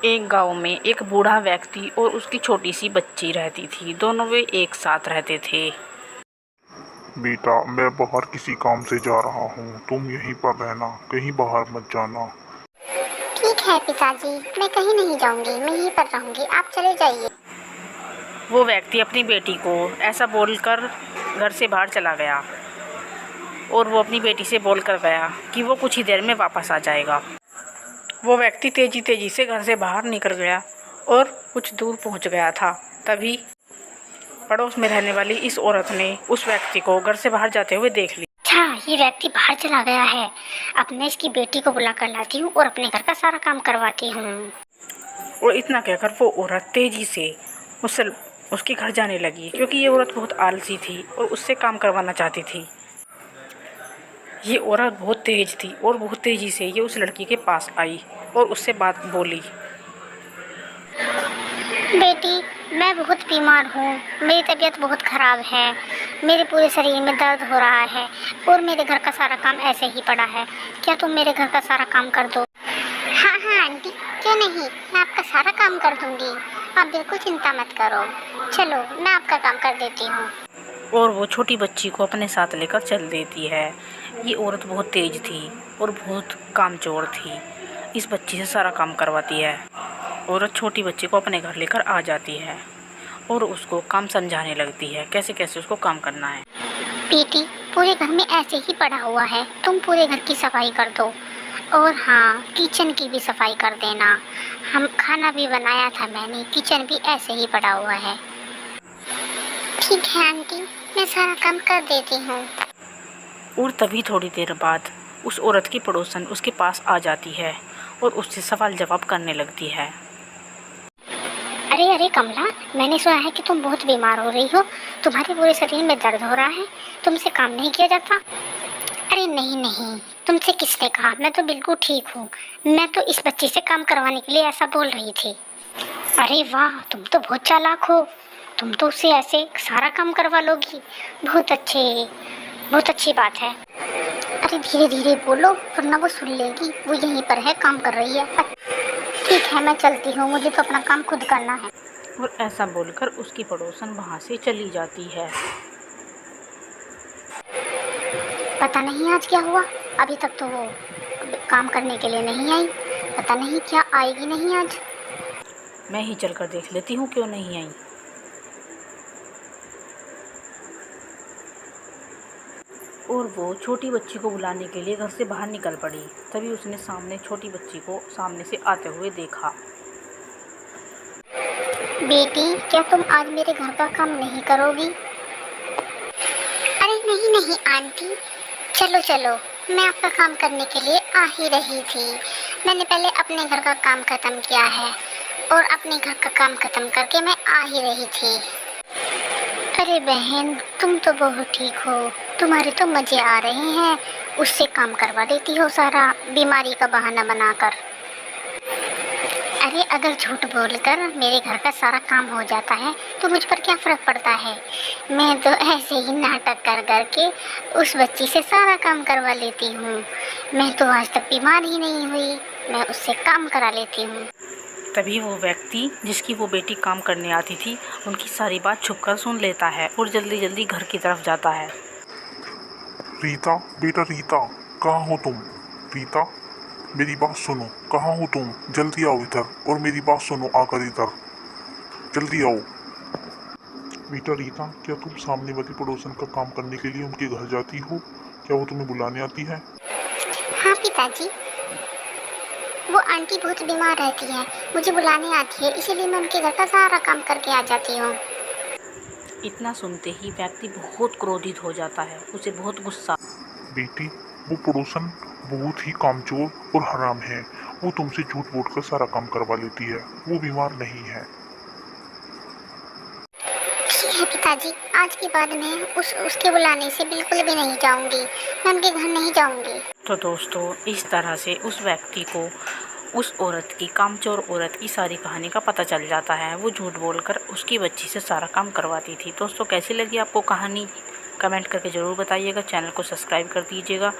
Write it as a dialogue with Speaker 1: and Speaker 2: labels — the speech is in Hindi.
Speaker 1: एक गांव में एक बूढ़ा व्यक्ति और उसकी छोटी सी बच्ची रहती थी। दोनों वे एक साथ रहते थे।
Speaker 2: बेटा, मैं बाहर किसी काम से जा रहा हूँ। तुम यहीं पर रहना, कहीं बाहर मत जाना।
Speaker 3: ठीक है पिताजी, मैं कहीं नहीं जाऊंगी, मैं यहीं पर रहूंगी, आप चले जाइए।
Speaker 1: वो व्यक्ति अपनी बेटी को ऐसा बोलकर घर से बाहर चला गया और वो अपनी बेटी से बोलकर गया कि वो कुछ ही देर में वापस आ जाएगा। वो व्यक्ति तेजी तेजी से घर से बाहर निकल गया और कुछ दूर पहुंच गया था। तभी पड़ोस में रहने वाली इस औरत ने उस व्यक्ति को घर से बाहर जाते हुए देख लिया।
Speaker 3: अच्छा, ये व्यक्ति बाहर चला गया है। अब मैं इसकी बेटी को बुला कर लाती हूँ और अपने घर का सारा काम करवाती हूँ।
Speaker 1: और इतना कहकर वो औरत तेजी से उसके घर जाने लगी, क्योंकि ये औरत बहुत आलसी थी और उससे काम करवाना चाहती थी। ये औरत बहुत तेज थी और बहुत तेजी से ये उस लड़की के पास आई और उससे बात बोली।
Speaker 3: बेटी, मैं बहुत बीमार हूँ, मेरी तबीयत बहुत ख़राब है, मेरे पूरे शरीर में दर्द हो रहा है और मेरे घर का सारा काम ऐसे ही पड़ा है। क्या तुम मेरे घर का सारा काम कर दो? हाँ हाँ आंटी, क्यों नहीं, मैं आपका सारा काम कर दूँगी, आप बिल्कुल चिंता मत करो। चलो, मैं आपका काम कर देती हूँ।
Speaker 1: और वो छोटी बच्ची को अपने साथ लेकर चल देती है। ये औरत बहुत तेज थी और बहुत कामचोर थी। इस बच्ची से सारा काम करवाती है। औरत छोटी बच्ची को अपने घर लेकर आ जाती है और उसको काम समझाने लगती है, कैसे कैसे उसको काम करना है।
Speaker 3: बेटी, पूरे घर में ऐसे ही पड़ा हुआ है, तुम पूरे घर की सफाई कर दो और हाँ, किचन की भी सफाई कर देना। हम खाना भी बनाया था मैंने, किचन भी ऐसे ही पड़ा हुआ है। ठीक है आंटी, मैं सारा काम कर देती हूँ।
Speaker 1: और तभी थोड़ी देर बाद उस औरत की पड़ोसन उसके पास आ जाती है और उससे सवाल जवाब करने लगती है।
Speaker 3: अरे अरे कमला, मैंने सुना है कि तुम बहुत बीमार हो रही हो, तुम्हारे पूरे शरीर में दर्द हो रहा है, तुमसे काम नहीं किया जाता? अरे नहीं नहीं, तुमसे किसने कहा, मैं तो बिल्कुल ठीक हूँ। मैं तो इस बच्ची से काम करवाने के लिए ऐसा बोल रही थी। अरे वाह, तुम तो बहुत चालाक हो, तुम तो उससे ऐसे सारा काम करवा लोगी। बहुत अच्छे, बहुत अच्छी बात है। अरे धीरे धीरे बोलो वरना वो सुन लेगी, वो यहीं पर है, काम कर रही है। ठीक है, मैं चलती हूँ, मुझे तो अपना काम खुद करना है।
Speaker 1: और ऐसा बोलकर उसकी पड़ोसन वहाँ से चली जाती है।
Speaker 3: पता नहीं आज क्या हुआ, अभी तक तो वो काम करने के लिए नहीं आई, पता नहीं क्या आएगी नहीं आज।
Speaker 1: मैं ही चलकर देख लेती हूँ क्यों नहीं आई। और वो छोटी बच्ची को बुलाने के लिए घर से बाहर निकल पड़ी। तभी उसने सामने छोटी बच्ची को सामने से आते हुए देखा।
Speaker 3: बेटी, क्या तुम आज मेरे घर का काम नहीं करोगी? अरे नहीं नहीं आंटी, चलो चलो, मैं आपका काम करने के लिए आ ही रही थी। मैंने पहले अपने घर का काम खत्म किया है और अपने घर का काम खत्म करके मैं आ ही रही थी। अरे बहन, तुम तो बहुत ठीक हो, तुम्हारे तो मजे आ रहे हैं, उससे काम करवा देती हो सारा, बीमारी का बहाना बनाकर। अरे अगर झूठ बोलकर मेरे घर का सारा काम हो जाता है तो मुझ पर क्या फ़र्क पड़ता है। मैं तो ऐसे ही नाटक कर करके उस बच्ची से सारा काम करवा लेती हूँ। मैं तो आज तक बीमार ही नहीं हुई, मैं उससे काम करा लेती हूँ।
Speaker 1: तभी वो व्यक्ति जिसकी वो बेटी काम करने आती थी उनकी सारी बात छुपकर सुन लेता है और जल्दी जल्दी घर की तरफ जाता है।
Speaker 2: रीता, बेटा रीता, कहाँ हो तुम? रीता, मेरी बात सुनो, कहाँ हो तुम? जल्दी आओ इधर और मेरी बात सुनो, आकर इधर जल्दी आओ। बेटा रीता, क्या तुम सामने वाली पड़ोसन का काम करने के लिए उनके घर जाती हो? क्या वो तुम्हें बुलाने आती है?
Speaker 3: हाँ पिताजी, वो आंटी बहुत बीमार रहती है, मुझे बुलाने आती है, इसीलिए मैं उनके घर का सारा काम करके आ जाती हूँ।
Speaker 1: इतना सुनते ही व्यक्ति बहुत क्रोधित हो जाता है, उसे बहुत गुस्सा।
Speaker 2: बेटी, वो पड़ोसन बहुत ही कामचोर और हराम है। वो तुमसे झूठ बोलकर सारा काम करवा लेती है, वो बीमार नहीं है।
Speaker 3: ठीक है पिताजी, आज के बाद मैं उसके बुलाने से बिल्कुल भी नहीं जाऊंगी, मैं उनके घर नहीं जाऊंगी।
Speaker 1: तो दोस्तों, इस तरह से उस व्यक्ति को उस औरत की, कामचोर औरत की सारी कहानी का पता चल जाता है। वो झूठ बोलकर उसकी बच्ची से सारा काम करवाती थी। दोस्तों, कैसी लगी आपको कहानी? कमेंट करके ज़रूर बताइएगा। चैनल को सब्सक्राइब कर दीजिएगा।